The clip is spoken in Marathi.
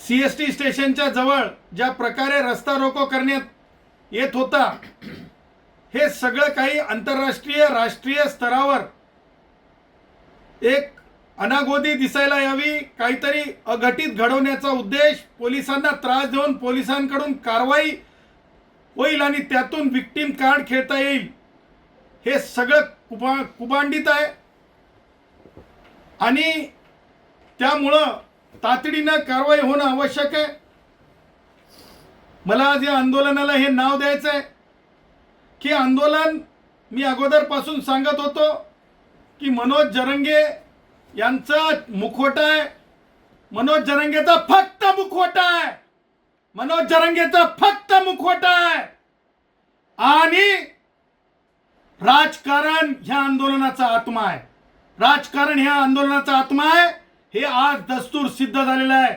सीएसटी स्टेशनच्या जवळ ज्या प्रकारे रस्ता रोको करण्यात येत होता, हे सगळं काही आंतरराष्ट्रीय राष्ट्रीय स्तरावर एक अनागोदी दिसायला यावी, काहीतरी अघटित घडवण्याचा उद्देश, पोलिसांना त्रास देऊन पोलिसांकडून कारवाई होईल आणि त्यातून विक्टिम कार्ड खेळता येईल, हे सगळं कुभांडित आहे. आणि त्यामुळं तातडीनं कारवाई होणं आवश्यक आहे. मला आज या आंदोलनाला हे नाव द्यायचं आहे की आंदोलन, मी अगोदरपासून सांगत होतो की मनोज जरंगे यांचा मुखवटा आहे. मनोज जरंगेचा फक्त मुखवटा आहे. मनोज जरंगेचा फक्त मुखवटा आहे. आणि राजकारण ह्या आंदोलनाचा आत्मा आहे. राजकारण ह्या आंदोलनाचा आत्मा आहे. हे आज दस्तूर सिद्ध झालेलं आहे.